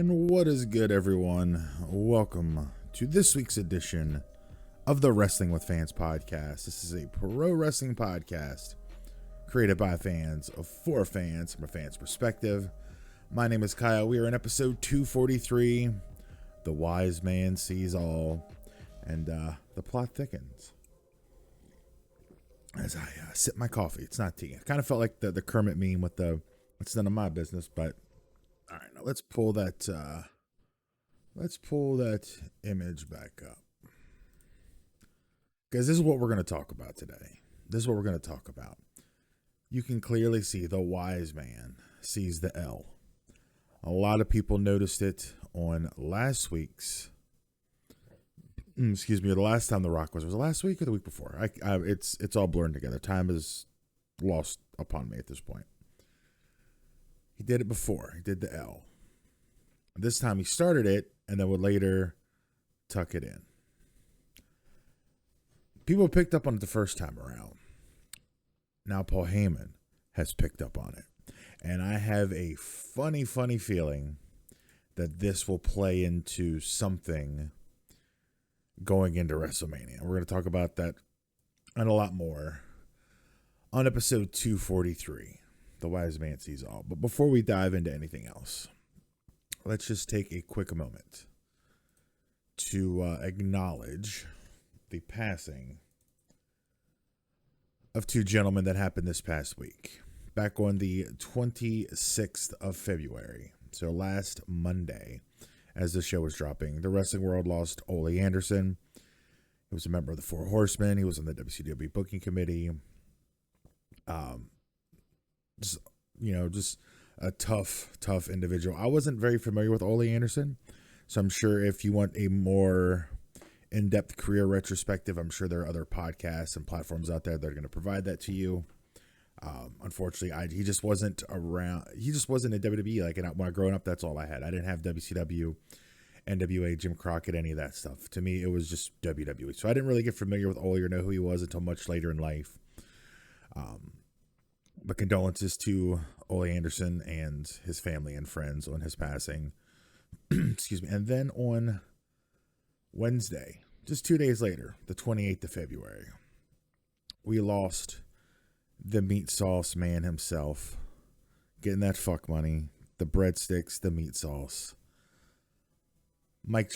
And what is good, everyone? Welcome to this week's edition of the Wrestling with Fans podcast. This is a pro wrestling podcast created by fans for fans from a fan's perspective. My name is Kyle. We are in episode 243. The wise man sees all, and the plot thickens. As I sip my coffee, it's not tea. I kind of felt like the Kermit meme with the "it's none of my business," but all right, now let's pull that image back up, because this is what we're going to talk about today. This is what we're going to talk about. You can clearly see the wise man sees the L. A lot of people noticed it on last week's. The last time The Rock was it last week or the week before? It's all blurred together. Time is lost upon me at this point. He did it before. He did the L. This time he started it and then would later tuck it in. People picked up on it the first time around. Now Paul Heyman has picked up on it. And I have a funny feeling that this will play into something going into WrestleMania. We're going to talk about that and a lot more on episode 243. The wise man sees all. But before we dive into anything else, let's just take a quick moment to acknowledge the passing of two gentlemen that happened this past week. Back on the 26th of February, so last Monday, as the show was dropping, the wrestling world lost Ole Anderson. He was a member of the Four Horsemen. He was on the WCW booking committee. Just a tough individual. I wasn't very familiar with Ole Anderson, so I'm sure if you want a more in-depth career retrospective, I'm sure there are other podcasts and platforms out there that are going to provide that to you. Unfortunately, he just wasn't around. He just wasn't in WWE. Like, when I growing up, that's all I had. I didn't have WCW, NWA, Jim Crockett, any of that stuff. To me, it was just WWE. So I didn't really get familiar with Ole or know who he was until much later in life. But condolences to Ole Anderson and his family and friends on his passing. Excuse me. And then on Wednesday, just 2 days later, the 28th of February, we lost the meat sauce man himself, getting that fuck money, the breadsticks, the meat sauce. Mike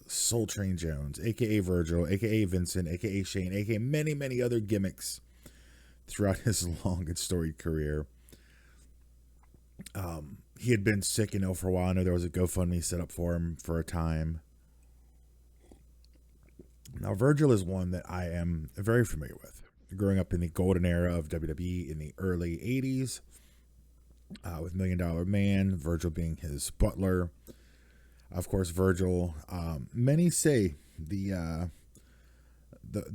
Soul Train Jones, a.k.a. Virgil, a.k.a. Vincent, a.k.a. Shane, a.k.a. many other gimmicks throughout his long and storied career. He had been sick, for a while. I know there was a GoFundMe set up for him for a time. Now, Virgil is one that I am very familiar with. Growing up in the golden era of WWE in the early 80s, with $1 Million Man, Virgil being his butler. Of course, Virgil, many say the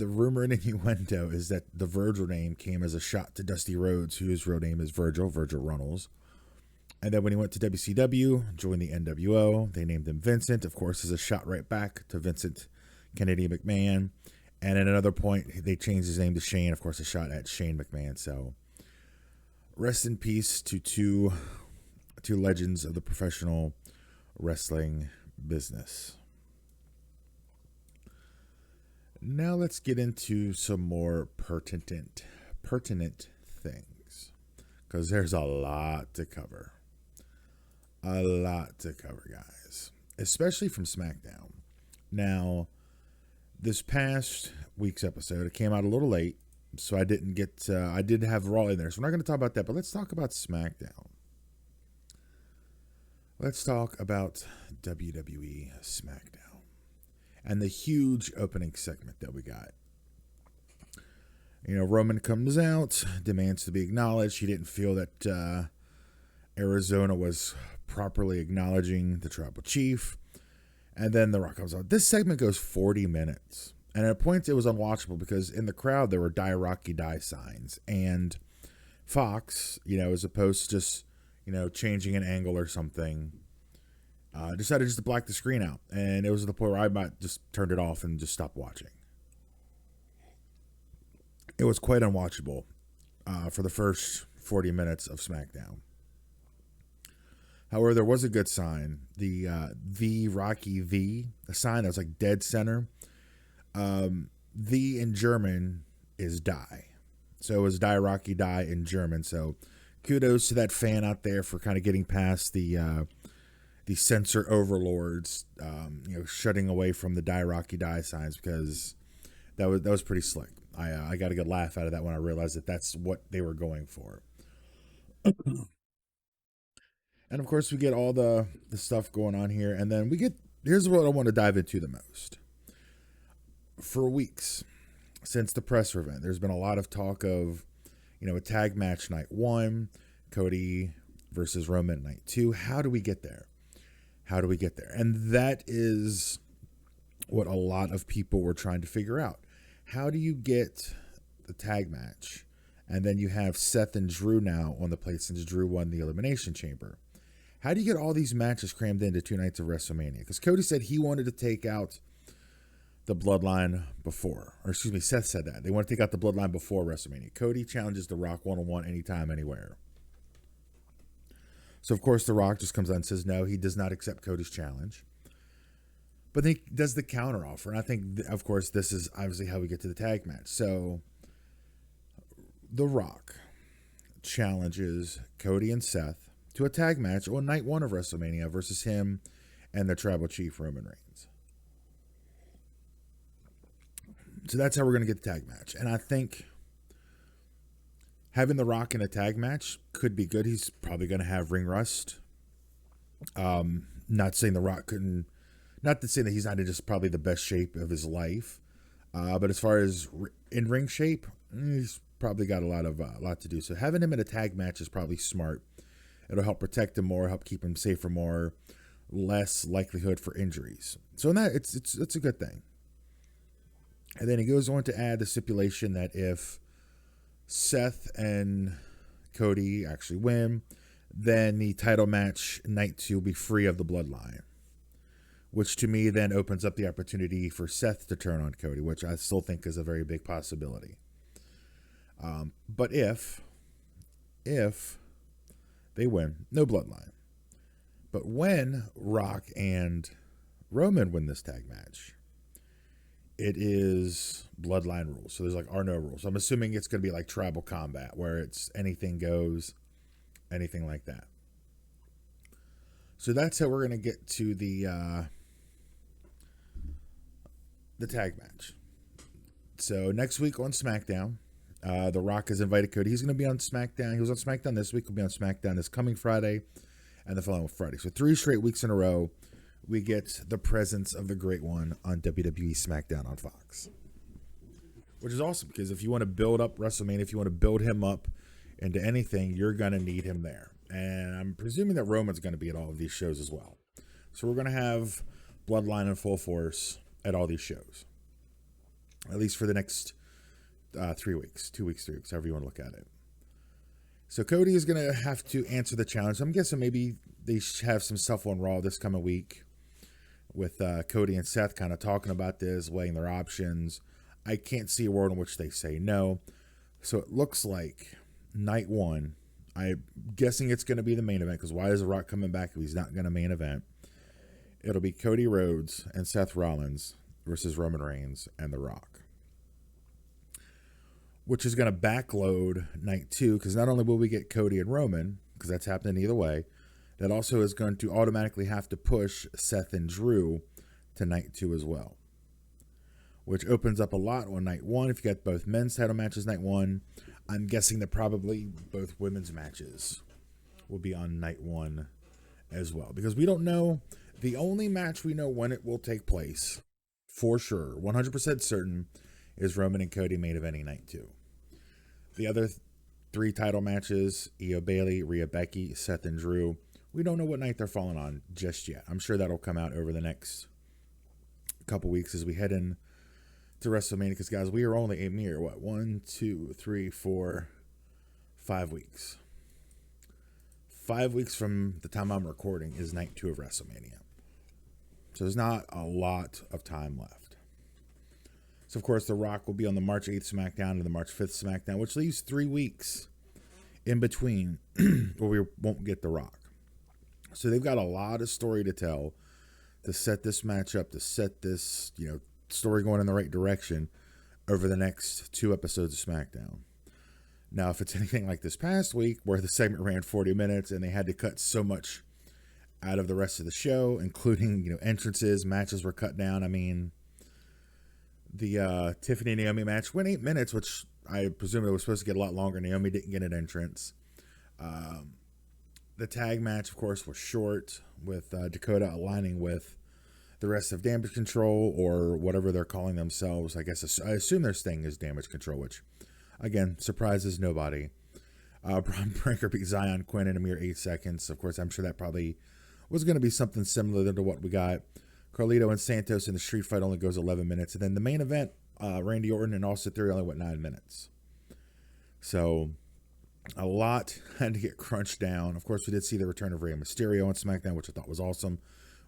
rumor and innuendo is that the Virgil name came as a shot to Dusty Rhodes, whose real name is Virgil Runnels. And then when he went to WCW, joined the NWO, they named him Vincent. Of course, as a shot right back to Vincent Kennedy McMahon. And at another point, they changed his name to Shane. Of course, a shot at Shane McMahon. So, rest in peace to two legends of the professional wrestling business. Now let's get into some more pertinent things, because there's a lot to cover. A lot to cover, guys, especially from SmackDown. Now, this past week's episode, it came out a little late, so I didn't get. I did have Raw in there, so we're not going to talk about that. But let's talk about SmackDown. Let's talk about WWE SmackDown and the huge opening segment that we got. Roman comes out, demands to be acknowledged. He didn't feel that Arizona was properly acknowledging the tribal chief. And then The Rock comes out. This segment goes 40 minutes. And at points, it was unwatchable because in the crowd, there were Die Rocky Die signs. And Fox, as opposed to just, changing an angle or something, decided just to black the screen out. And it was at the point where I might just turned it off and just stopped watching. It was quite unwatchable for the first 40 minutes of SmackDown. However, there was a good sign. The Rocky the sign that was like dead center. The in German is die. So it was die Rocky die in German. So kudos to that fan out there for kind of getting past the censor overlords, shutting away from the die Rocky die signs, because that was pretty slick. I got a good laugh out of that when I realized that that's what they were going for. And of course, we get all the stuff going on here, and then here's what I want to dive into the most. For weeks since the presser event, there's been a lot of talk of, a tag match night 1, Cody versus Roman night 2. How do we get there? And that is what a lot of people were trying to figure out. How do you get the tag match, and then you have Seth and Drew now on the plate since Drew won the Elimination Chamber? How do you get all these matches crammed into 2 nights of WrestleMania? Because Cody said he wanted to take out the Bloodline before. Or excuse me, Seth said that. They want to take out the Bloodline before WrestleMania. Cody challenges The Rock one-on-one anytime, anywhere. So, of course, The Rock just comes out and says no, he does not accept Cody's challenge. But he does the counter offer. And I think, of course, this is obviously how we get to the tag match. So, The Rock challenges Cody and Seth to a tag match on night 1 of WrestleMania versus him and the Tribal Chief Roman Reigns. So that's how we're going to get the tag match. And I think having The Rock in a tag match could be good. He's probably going to have ring rust. Not saying The Rock couldn't, not to say that he's not in just probably the best shape of his life. But as far as in ring shape, he's probably got a lot to do. So having him in a tag match is probably smart. It'll help protect him more, help keep him safer more, less likelihood for injuries. So in that, it's a good thing. And then he goes on to add the stipulation that if Seth and Cody actually win, then the title match night 2 will be free of the Bloodline, which to me then opens up the opportunity for Seth to turn on Cody, which I still think is a very big possibility. But if they win, no Bloodline. But when Rock and Roman win this tag match, it is Bloodline rules. So there's no rules. I'm assuming it's going to be like tribal combat, where it's anything goes, anything like that. So that's how we're going to get to the tag match. So next week on SmackDown, The Rock has invited Cody. He's going to be on SmackDown. He was on SmackDown this week. He'll be on SmackDown this coming Friday and the following Friday. So 3 straight weeks in a row, we get the presence of the Great One on WWE SmackDown on Fox. Which is awesome, because if you want to build up WrestleMania, if you want to build him up into anything, you're going to need him there. And I'm presuming that Roman's going to be at all of these shows as well. So we're going to have Bloodline in full force at all these shows. At least for the next 3 weeks, 2 weeks, 3 weeks, however you want to look at it. So Cody is going to have to answer the challenge. I'm guessing maybe they have some stuff on Raw this coming week with Cody and Seth kind of talking about this, weighing their options. I can't see a world in which they say no. So it looks like night 1, I'm guessing it's going to be the main event, because why is The Rock coming back if he's not going to main event? It'll be Cody Rhodes and Seth Rollins versus Roman Reigns and The Rock, which is going to backload night 2, because not only will we get Cody and Roman, because that's happening either way, that also is going to automatically have to push Seth and Drew to night 2 as well, which opens up a lot on night 1. If you got both men's title matches night 1, I'm guessing that probably both women's matches will be on night 1 as well, because we don't know. The only match we know when it will take place, for sure, 100% certain, is Roman and Cody main eventing night 2. The other 3 title matches, Io Bailey, Rhea Becky, Seth and Drew, we don't know what night they're falling on just yet. I'm sure that'll come out over the next couple weeks as we head in to WrestleMania, because guys, we are only a mere 1, 2, 3, 4, 5 weeks. 5 weeks from the time I'm recording is night 2 of WrestleMania. So there's not a lot of time left. So, of course, The Rock will be on the March 8th SmackDown and the March 5th SmackDown, which leaves 3 weeks in between where we won't get The Rock. So they've got a lot of story to tell to set this match up, to set this, story going in the right direction over the next 2 episodes of SmackDown. Now, if it's anything like this past week where the segment ran 40 minutes and they had to cut so much out of the rest of the show, including, entrances, matches were cut down. I mean, the Tiffany and Naomi match went 8 minutes, which I presume it was supposed to get a lot longer. Naomi didn't get an entrance. The tag match, of course, was short, with Dakota aligning with the rest of Damage Control, or whatever they're calling themselves. I assume their thing is Damage Control, which, again, surprises nobody. Braun Breaker beat Zion Quinn in a mere 8 seconds. Of course, I'm sure that probably was going to be something similar to what we got. Carlito and Santos in the street fight only goes 11 minutes. And then the main event, Randy Orton and Austin Theory only went 9 minutes. So a lot had to get crunched down. Of course, we did see the return of Rey Mysterio on SmackDown, which I thought was awesome,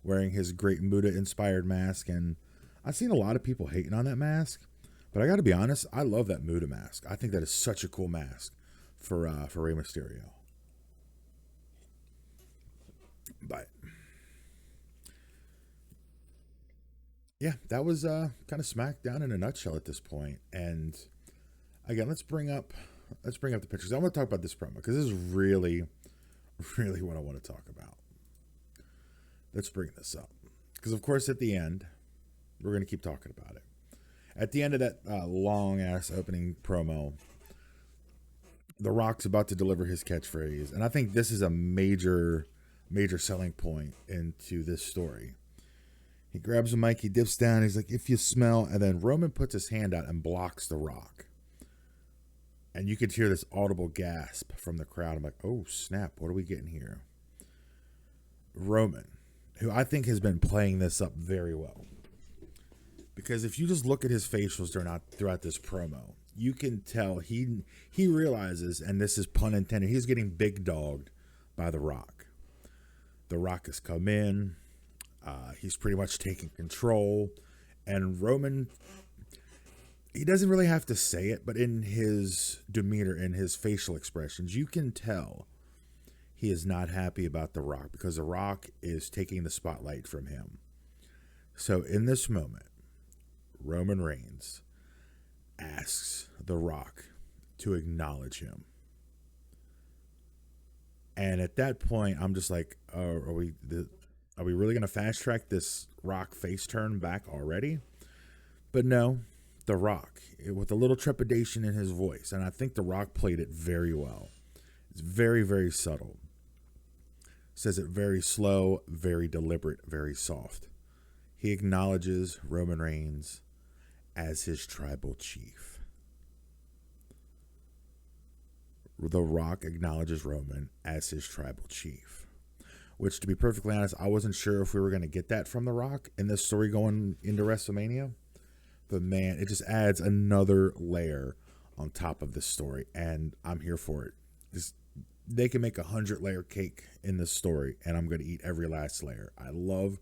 wearing his great Muda-inspired mask. And I've seen a lot of people hating on that mask, but I got to be honest, I love that Muda mask. I think that is such a cool mask for Rey Mysterio. But yeah, that was kind of SmackDown in a nutshell at this point. And again, let's bring up the pictures. I want to talk about this promo because this is really, really what I want to talk about. Let's bring this up because, of course, at the end, we're going to keep talking about it. At the end of that long ass opening promo, The Rock's about to deliver his catchphrase, and I think this is a major selling point into this story. He grabs a mic, he dips down, he's like, "If you smell," and then Roman puts his hand out and blocks The Rock. And you could hear this audible gasp from the crowd. I'm like, oh snap, what are we getting here? Roman, who I think has been playing this up very well. Because if you just look at his facials throughout this promo, you can tell he realizes, and this is pun intended, he's getting big dogged by The Rock. The Rock has come in. He's pretty much taking control. And Roman, he doesn't really have to say it, but in his demeanor and his facial expressions, you can tell he is not happy about The Rock because The Rock is taking the spotlight from him. So in this moment, Roman Reigns asks The Rock to acknowledge him. And at that point, I'm just like, oh, are we really going to fast track this Rock face turn back already? But no, The Rock, with a little trepidation in his voice, and I think The Rock played it very well. It's very, very subtle. Says it very slow, very deliberate, very soft. He acknowledges Roman Reigns as his tribal chief. The Rock acknowledges Roman as his tribal chief. Which, to be perfectly honest, I wasn't sure if we were going to get that from The Rock in this story going into WrestleMania. But man, it just adds another layer on top of this story. And I'm here for it. They can make a 100-layer cake in this story, and I'm going to eat every last layer. I love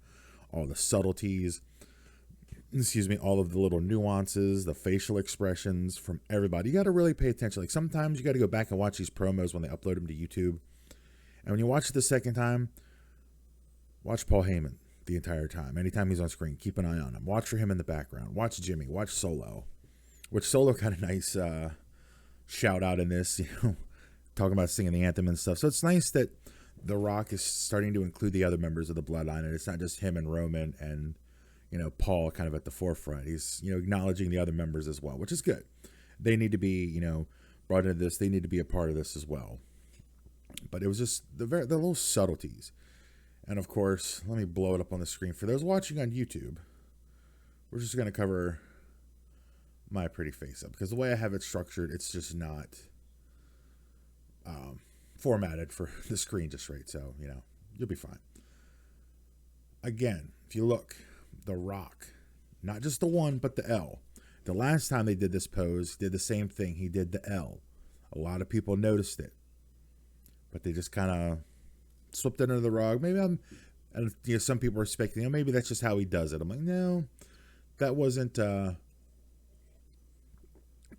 all the subtleties. All of the little nuances, the facial expressions from everybody. You got to really pay attention. Like sometimes you got to go back and watch these promos when they upload them to YouTube. And when you watch it the second time, watch Paul Heyman the entire time. Anytime he's on screen, keep an eye on him. Watch for him in the background. Watch Jimmy. Watch Solo. Which Solo got a nice shout out in this, talking about singing the anthem and stuff. So it's nice that The Rock is starting to include the other members of the Bloodline, and it's not just him and Roman and Paul kind of at the forefront. He's, acknowledging the other members as well, which is good. They need to be, brought into this. They need to be a part of this as well. But it was just the little subtleties. And of course, let me blow it up on the screen. For those watching on YouTube, we're just going to cover my pretty face up. Because the way I have it structured, it's just not formatted for the screen just right. So, you'll be fine. Again, if you look, The Rock, not just the one, but the L. The last time they did this pose, did the same thing. He did the L. A lot of people noticed it, but they just kind of swept it under the rug. Maybe some people are speculating, maybe that's just how he does it. I'm like, no, that wasn't, didn't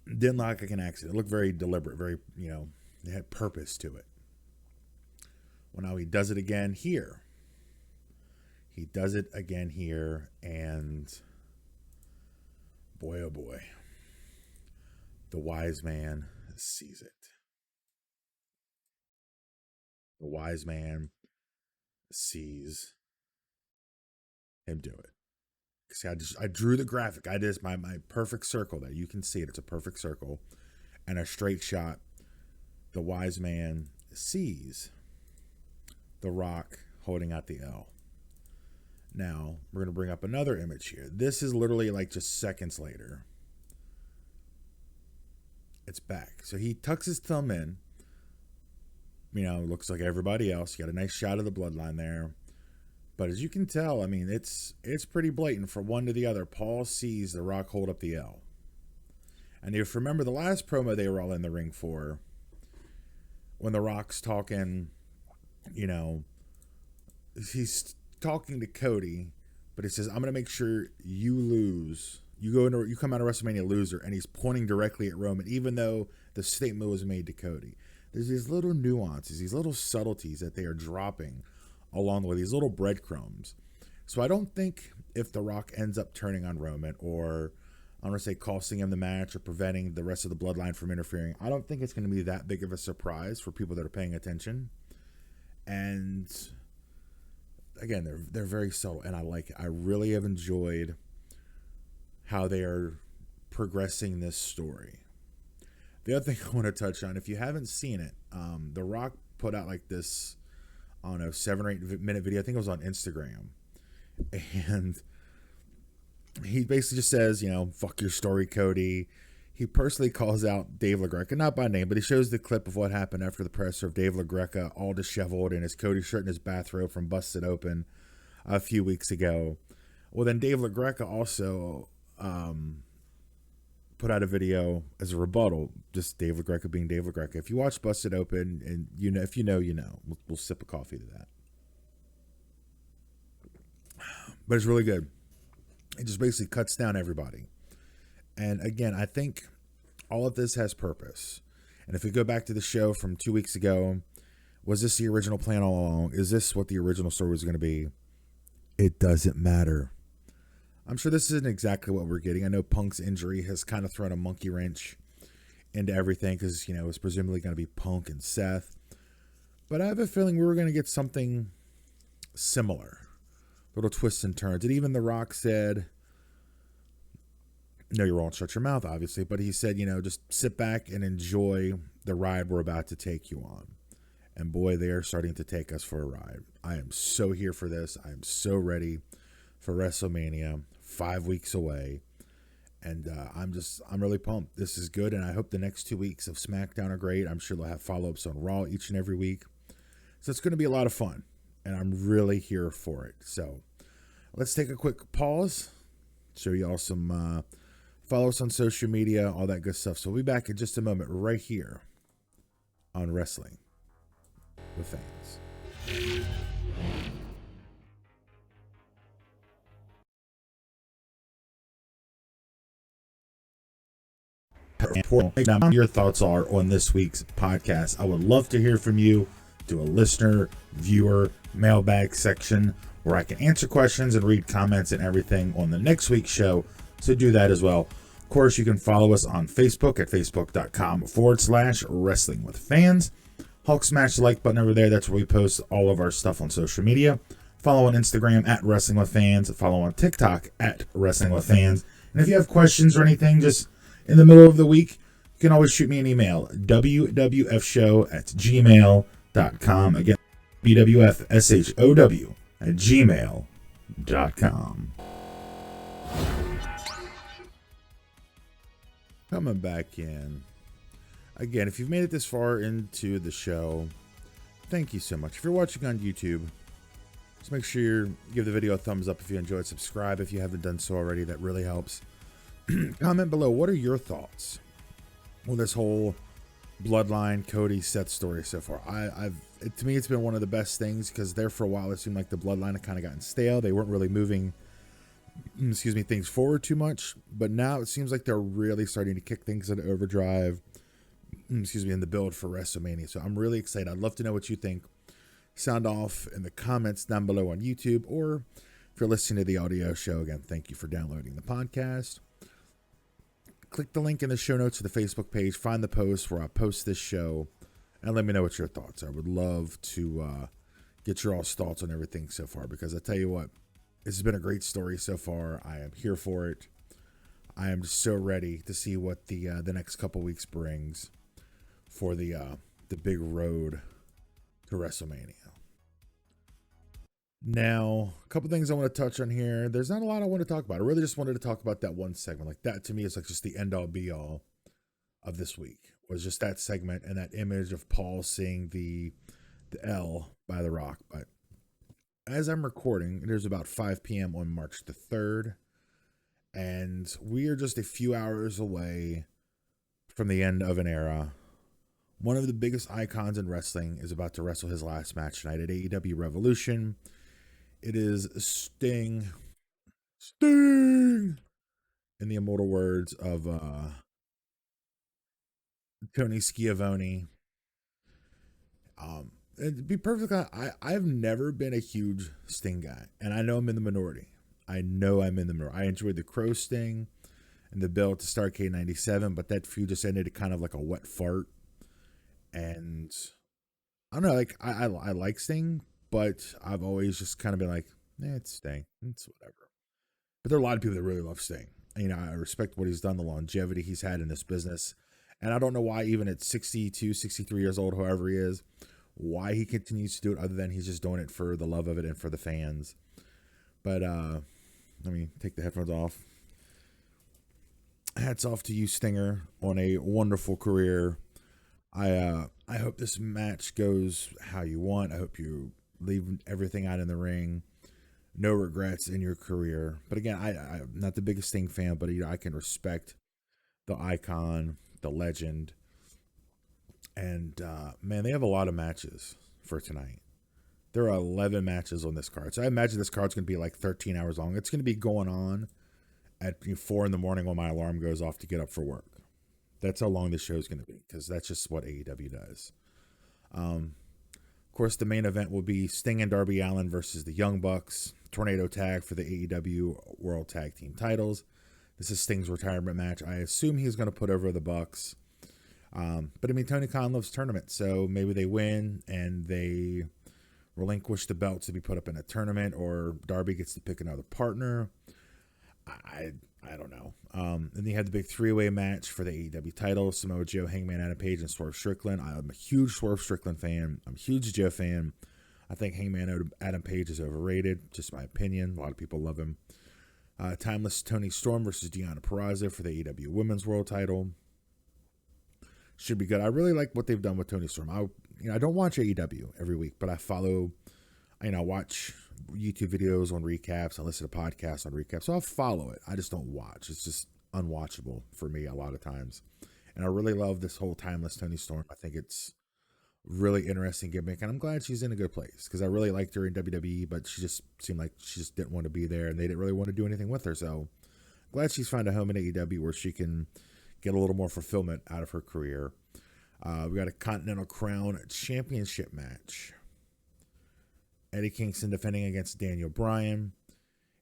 look like an accident. It looked very deliberate, very, it had purpose to it. Well, now he does it again here. He does it again here, and boy, oh boy, the wise man sees it. The wise man sees him do it. See, I drew the graphic. I did my perfect circle there. You can see it. It's a perfect circle. And a straight shot. The wise man sees The Rock holding out the L. Now, we're going to bring up another image here. This is literally like just seconds later. It's back. So he tucks his thumb in. You know, looks like everybody else. You got a nice shot of the bloodline there. But as you can tell, I mean, it's pretty blatant from one to the other. Paul sees The Rock hold up the L. And if you remember the last promo they were all in the ring for, when The Rock's talking, you know, he's talking to Cody, but he says, I'm going to make sure you lose. You come out of WrestleMania loser, and he's pointing directly at Roman, even though the statement was made to Cody. There's these little nuances, these little subtleties that they are dropping along the way, these little breadcrumbs. So I don't think if The Rock ends up turning on Roman, or I want to say costing him the match or preventing the rest of the bloodline from interfering, I don't think it's going to be that big of a surprise for people that are paying attention. And again, they're very subtle, and I like it. I really have enjoyed how they are progressing this story. The other thing I want to touch on, if you haven't seen it, The Rock put out like this, I don't know, 7 or 8 minute video. I think it was on Instagram. And he basically just says, you know, fuck your story, Cody. He personally calls out Dave LaGreca, not by name, but he shows the clip of what happened after the presser of Dave LaGreca, all disheveled in his Cody shirt and his bathrobe from Busted Open a few weeks ago. Well, then Dave LaGreca also put out a video as a rebuttal, just Dave LaGreca being Dave LaGreca. If you watch Busted Open, and you know, if you know, you know. We'll sip a coffee to that. But it's really good. It just basically cuts down everybody. And again, I think all of this has purpose. And if we go back to the show from 2 weeks ago, was this the original plan all along? Is this what the original story was going to be? It doesn't matter. I'm sure this isn't exactly what we're getting. I know Punk's injury has kind of thrown a monkey wrench into everything because, you know, it's presumably going to be Punk and Seth. But I have a feeling we were going to get something similar. Little twists and turns. And even The Rock said, no, you won't shut your mouth, obviously. But he said, you know, just sit back and enjoy the ride we're about to take you on. And boy, they are starting to take us for a ride. I am so here for this. I am so ready for WrestleMania. 5 weeks away. And I'm really pumped. This is good. And I hope the next 2 weeks of SmackDown are great. I'm sure they'll have follow-ups on Raw each and every week. So it's going to be a lot of fun. And I'm really here for it. So let's take a quick pause. Show you all some follow us on social media, all that good stuff. So we'll be back in just a moment right here on Wrestling with Fans. Now, your thoughts are on this week's podcast. I would love to hear from you. Do a listener, viewer, mailbag section where I can answer questions and read comments and everything on the next week's show. So do that as well. Of course, you can follow us on Facebook at facebook.com/wrestling with fans. Hulk smash the like button over there. That's where we post all of our stuff on social media. Follow on Instagram at Wrestling with Fans. Follow on TikTok at Wrestling with Fans. And if you have questions or anything, just in the middle of the week, you can always shoot me an email, wwfshow@gmail.com. Again, bwfshow@gmail.com. Coming back in. Again, if you've made it this far into the show, thank you so much. If you're watching on YouTube, just make sure you give the video a thumbs up if you enjoyed. Subscribe if you haven't done so already. That really helps. Comment below. What are your thoughts on this whole Bloodline Cody Seth story so far? To me, it's been one of the best things because there for a while it seemed like the Bloodline had kind of gotten stale. They weren't really moving, things forward too much. But now it seems like they're really starting to kick things into overdrive. In the build for WrestleMania. So I'm really excited. I'd love to know what you think. sound off in the comments down below on YouTube, or if you're listening to the audio show, again, thank you for downloading the podcast. Click the link in the show notes to the Facebook page, find the post where I post this show, and let me know what your thoughts are. I would love to get your all's thoughts on everything so far, because I tell you what, this has been a great story so far. I am here for it. I am just so ready to see what the next couple weeks brings for the big road to WrestleMania. Now, a couple things I want to touch on here. There's not a lot I want to talk about. I really just wanted to talk about that one segment. Like, that to me is like just the end all be all of this week, was just that segment and that image of Paul seeing the L by The Rock. But as I'm recording, it is about 5 p.m. on March the 3rd, and we are just a few hours away from the end of an era. One of the biggest icons in wrestling is about to wrestle his last match tonight at AEW Revolution. It is Sting, in the immortal words of Tony Schiavone. And to be perfectly honest, I've never been a huge Sting guy, and I know I'm in the minority. I enjoyed the Crow Sting and the build to Starrcade 97, but that feud just ended kind of like a wet fart. And I don't know, like I like Sting, but I've always just kind of been like, it's Sting, it's whatever. But there are a lot of people that really love Sting. You know, I respect what he's done, the longevity he's had in this business. And I don't know why, even at 62, 63 years old, however he is, why he continues to do it, other than he's just doing it for the love of it and for the fans. But let me take the headphones off. Hats off to you, Stinger, on a wonderful career. I hope this match goes how you want. I hope you leave everything out in the ring. No regrets in your career. But again, I'm not the biggest Sting fan, but I can respect the icon, the legend. And man, they have a lot of matches for tonight. There are 11 matches on this card. So I imagine this card's going to be like 13 hours long. It's going to be going on at 4 in the morning when my alarm goes off to get up for work. That's how long this show is going to be, because that's just what AEW does. Of course, the main event will be Sting and Darby Allin versus the Young Bucks. Tornado tag for the AEW World Tag Team titles. This is Sting's retirement match. I assume he's going to put over the Bucks. But I mean, Tony Khan loves tournaments, so maybe they win and they relinquish the belts to be put up in a tournament, or Darby gets to pick another partner. I don't know. Then you had the big three-way match for the AEW title: Samoa Joe, Hangman Adam Page, and Swerve Strickland. I'm a huge Swerve Strickland fan. I'm a huge Joe fan. I think Hangman Adam Page is overrated, just my opinion. A lot of people love him. Timeless Toni Storm versus Deonna Purrazzo for the AEW Women's World title. Should be good. I really like what they've done with Toni Storm. I don't watch AEW every week, but I follow. I watch YouTube videos on recaps. I listen to podcasts on recaps, so I'll follow it. I just don't watch. It's just unwatchable for me a lot of times. And I really love this whole Timeless Toni Storm. I think it's really interesting gimmick, and I'm glad she's in a good place, because I really liked her in WWE, but she just seemed like she just didn't want to be there, and they didn't really want to do anything with her. So glad she's found a home in AEW where she can get a little more fulfillment out of her career. We got a Continental Crown Championship match. Eddie Kingston defending against Daniel Bryan.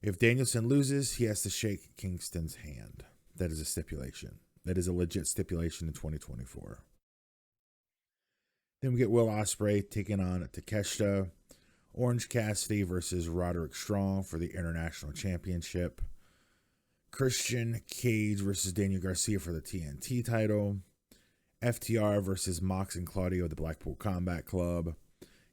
If Danielson loses, he has to shake Kingston's hand. That is a stipulation. That is a legit stipulation in 2024. Then we get Will Ospreay taking on Takeshita. Orange Cassidy versus Roderick Strong for the International Championship. Christian Cage versus Daniel Garcia for the TNT title. FTR versus Mox and Claudio of the Blackpool Combat Club.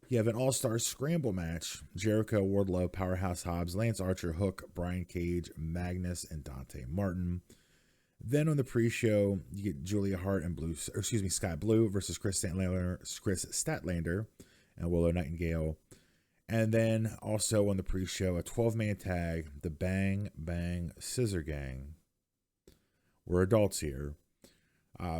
You have an all-star scramble match. Jericho, Wardlow, Powerhouse Hobbs, Lance Archer, Hook, Brian Cage, Magnus, and Dante Martin. Then on the pre-show, you get Julia Hart and Sky Blue versus Chris Statlander and Willow Nightingale. And then also on the pre-show, a 12-man tag, the Bang Bang Scissor Gang. We're adults here.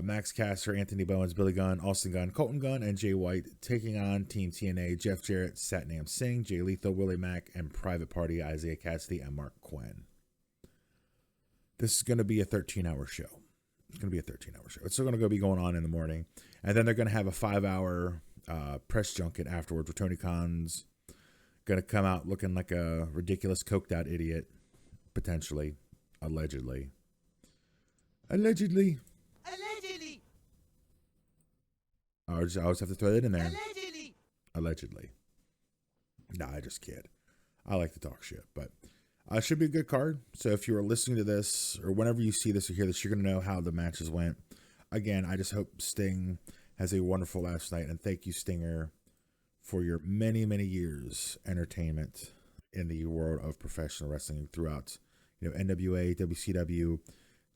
Max Caster, Anthony Bowens, Billy Gunn, Austin Gunn, Colton Gunn, and Jay White taking on Team TNA, Jeff Jarrett, Satnam Singh, Jay Lethal, Willie Mack, and Private Party, Isaiah Cassidy, and Mark Quinn. This is going to be a 13-hour show. It's going to be a 13-hour show. It's still going to be going on in the morning. And then they're going to have a 5-hour press junket afterwards where Tony Khan's gonna come out looking like a ridiculous coked out idiot, potentially, allegedly. I always have to throw that in there. Allegedly. Nah, I just kid. I like to talk shit, but it should be a good card. So if you are listening to this, or whenever you see this or hear this, you're going to know how the matches went. Again, I just hope Sting has a wonderful last night, and thank you, Stinger, for your many, many years entertainment in the world of professional wrestling throughout, NWA, WCW,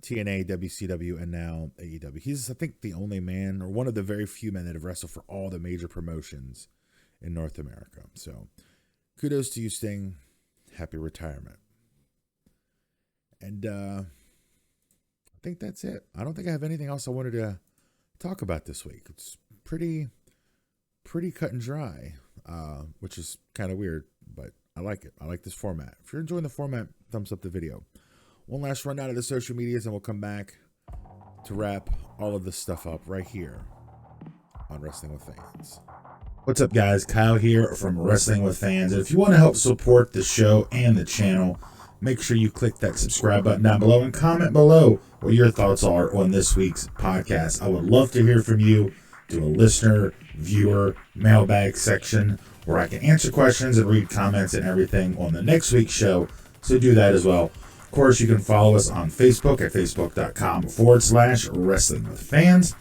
TNA, WCW, and now AEW. He's, I think, the only man, or one of the very few men that have wrestled for all the major promotions in North America. So, kudos to you, Sting. Happy retirement. And I think that's it. I don't think I have anything else I wanted to talk about this week. It's pretty cut and dry, which is kind of weird, but I like it. I like this format. If you're enjoying the format, thumbs up the video. One last rundown of the social medias, and we'll come back to wrap all of this stuff up right here on Wrestling with Fans. What's up, guys? Kyle here from Wrestling with Fans. And if you want to help support the show and the channel, make sure you click that subscribe button down below and comment below what your thoughts are on this week's podcast. I would love to hear from you. Do a listener, viewer, mailbag section where I can answer questions and read comments and everything on the next week's show. So do that as well. Of course, you can follow us on Facebook at facebook.com/Wrestling with Fans.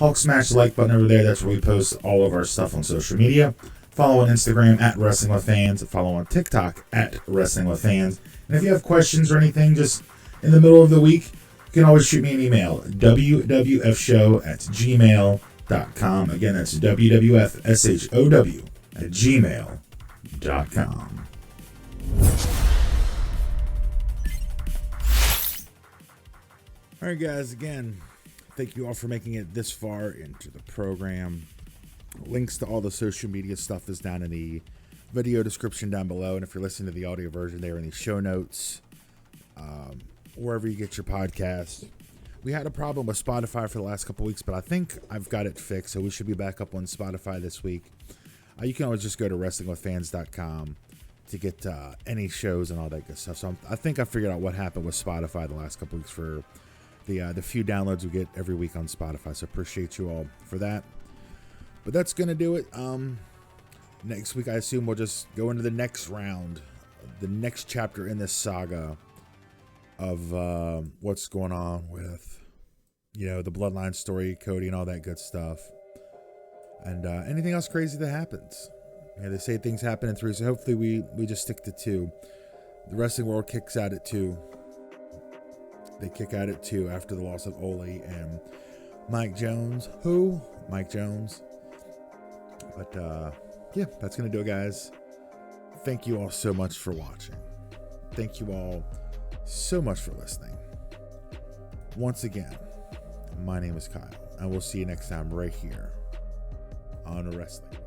Hulk smash the like button over there. That's where we post all of our stuff on social media. Follow on Instagram at Wrestling with Fans. Follow on TikTok at Wrestling with Fans. And if you have questions or anything just in the middle of the week, you can always shoot me an email, wwfshow@gmail.com. Again, that's wwfshow@gmail.com. All right, guys, again, thank you all for making it this far into the program. Links to all the social media stuff is down in the video description down below. And if you're listening to the audio version, they're in the show notes, wherever you get your podcast. We had a problem with Spotify for the last couple weeks, but I think I've got it fixed. So we should be back up on Spotify this week. You can always just go to wrestlingwithfans.com to get any shows and all that good stuff. So I think I figured out what happened with Spotify the last couple weeks for the few downloads we get every week on Spotify. So appreciate you all for that. But that's going to do it. Next week, I assume we'll just go into the next round, the next chapter in this saga of what's going on with, the Bloodline story, Cody, and all that good stuff. And anything else crazy that happens. They say things happen in 3, so hopefully we just stick to 2. The wrestling world kicks out at 2. They kick out at 2 after the loss of Ole and Mike Jones. Who? Mike Jones. But, yeah, that's going to do it, guys. Thank you all so much for watching. Thank you all so much for listening. Once again, my name is Kyle, and we'll see you next time right here on Wrestling.